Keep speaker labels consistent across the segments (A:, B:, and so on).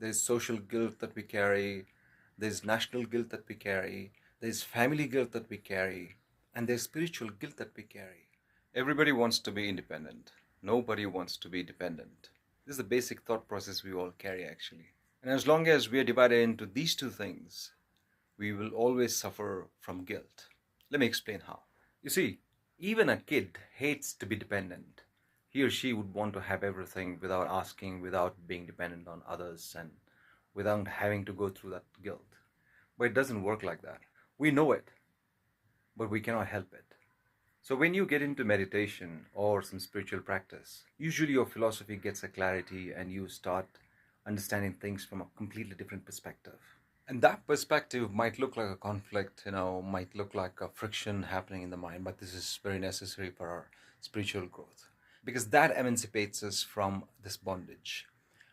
A: There's social guilt that we carry, there's national guilt that we carry, there's family guilt that we carry, and there's spiritual guilt that we carry. Everybody wants to be independent. Nobody wants to be dependent. This is the basic thought process we all carry actually. And as long as we are divided into these two things, we will always suffer from guilt. Let me explain how. You see, even a kid hates to be dependent. He or she would want to have everything without asking, without being dependent on others, and without having to go through that guilt. But it doesn't work like that. We know it, but we cannot help it. So when you get into meditation or some spiritual practice, usually your philosophy gets a clarity and you start understanding things from a completely different perspective. And that perspective might look like a conflict, might look like a friction happening in the mind, but this is very necessary for our spiritual growth because that emancipates us from this bondage.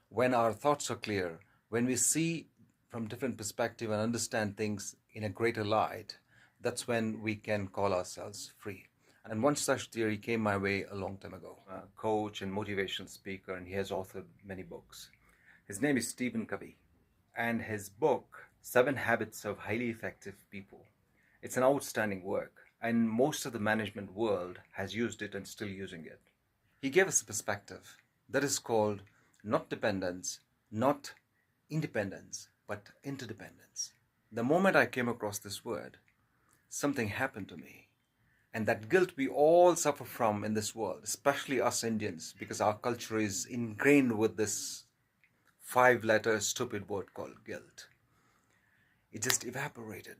A: When our thoughts are clear, when we see from different perspective and understand things in a greater light, that's when we can call ourselves free. And one such theory came my way a long time ago. A coach and motivational speaker, and he has authored many books. His name is Stephen Covey, and his book, Seven Habits of Highly Effective People, it's an outstanding work, and most of the management world has used it and still using it. He gave us a perspective that is called not dependence, not independence, but interdependence. The moment I came across this word, something happened to me. And that guilt we all suffer from in this world, especially us Indians, because our culture is ingrained with this 5-letter stupid word called guilt. It just evaporated.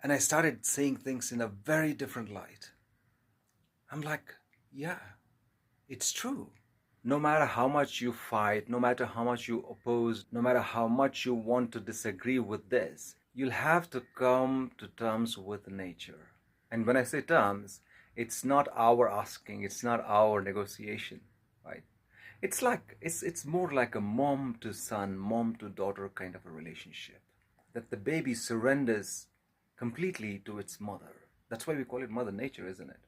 A: And I started seeing things in a very different light. I'm like, yeah, it's true. No matter how much you fight, no matter how much you oppose, no matter how much you want to disagree with this, you'll have to come to terms with nature. And when I say terms, it's not our asking, it's not our negotiation, right? It's more like a mom to son, mom to daughter kind of a relationship. That the baby surrenders completely to its mother. That's why we call it Mother Nature, isn't it?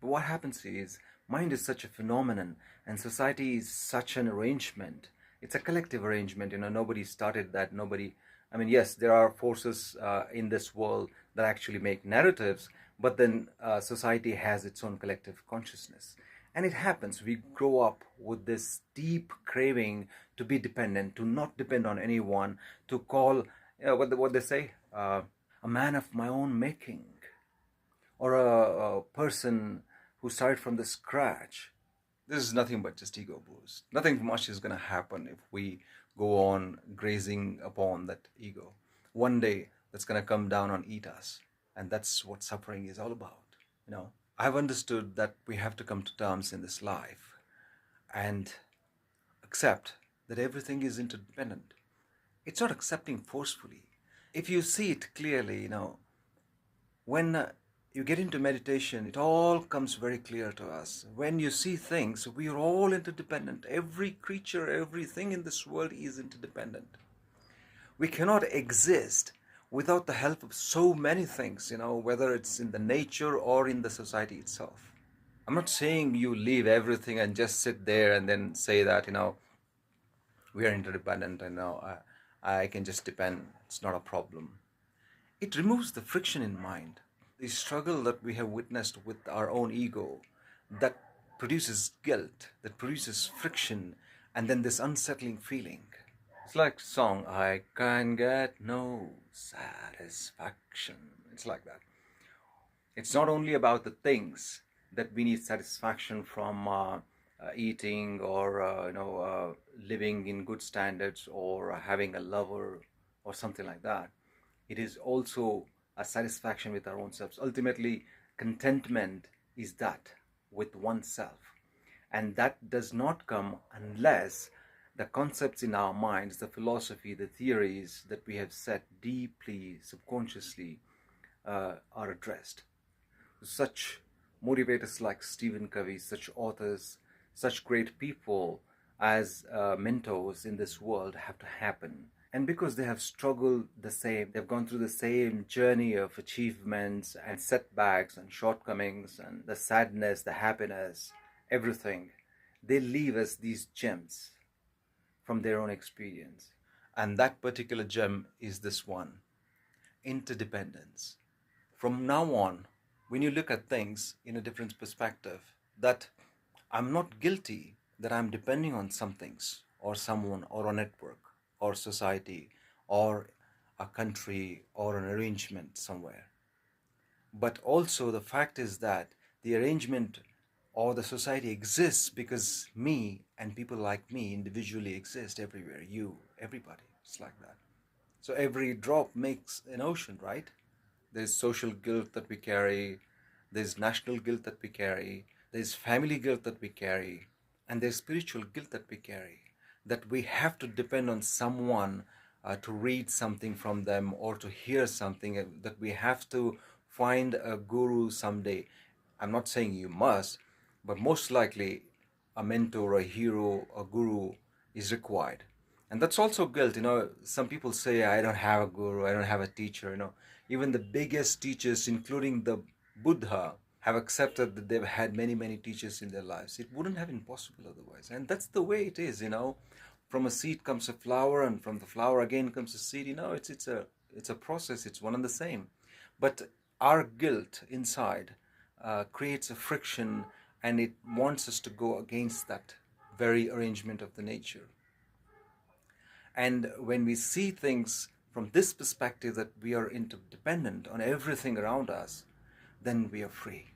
A: But what happens is, mind is such a phenomenon, and society is such an arrangement. It's a collective arrangement. Nobody started that. Yes, there are forces in this world that actually make narratives, but then society has its own collective consciousness. And it happens, we grow up with this deep craving to be dependent, to not depend on anyone, to call, what they say, a man of my own making, or a person who started from the scratch. This is nothing but just ego boost. Nothing much is going to happen if we go on grazing upon that ego. One day that's going to come down and eat us. And that's what suffering is all about. I've understood that we have to come to terms in this life and accept that everything is interdependent. It's not accepting forcefully. If you see it clearly, when you get into meditation, it all comes very clear to us. When you see things, we are all interdependent. Every creature, everything in this world is interdependent. We cannot exist without the help of so many things, whether it's in the nature or in the society itself. I'm not saying you leave everything and just sit there and then say that, we are interdependent and now I can just depend. It's not a problem. It removes the friction in mind, the struggle that we have witnessed with our own ego that produces guilt, that produces friction, and then this unsettling feeling. It's like song, I can get no satisfaction. It's like that. It's not only about the things that we need satisfaction from eating or living in good standards or having a lover or something like that. It is also a satisfaction with our own selves. Ultimately, contentment is that with oneself. And that does not come unless the concepts in our minds, the philosophy, the theories that we have set deeply, subconsciously, are addressed. Such motivators like Stephen Covey, such authors, such great people as mentors in this world have to happen. And because they have struggled the same, they've gone through the same journey of achievements and setbacks and shortcomings and the sadness, the happiness, everything, they leave us these gems from their own experience. And that particular gem is this one: interdependence. From now on, when you look at things in a different perspective, that I'm not guilty that I'm depending on some things or someone or a network or society or a country or an arrangement somewhere. But also, the fact is that the arrangement or the society exists because me and people like me individually exist everywhere. You, everybody. It's like that. So every drop makes an ocean, right? There's social guilt that we carry, there's national guilt that we carry, there's family guilt that we carry, and there's spiritual guilt that we carry. That we have to depend on someone to read something from them or to hear something, that we have to find a guru someday. I'm not saying you must, but most likely a mentor, a hero, a guru is required. And that's also guilt. Some people say, I don't have a guru, I don't have a teacher. Even the biggest teachers, including the Buddha, have accepted that they've had many, many teachers in their lives. It wouldn't have been possible otherwise. And that's the way it is. From a seed comes a flower, and from the flower again comes a seed. It's a process. It's one and the same. But our guilt inside creates a friction, and it wants us to go against that very arrangement of the nature. And when we see things from this perspective, that we are interdependent on everything around us, then we are free.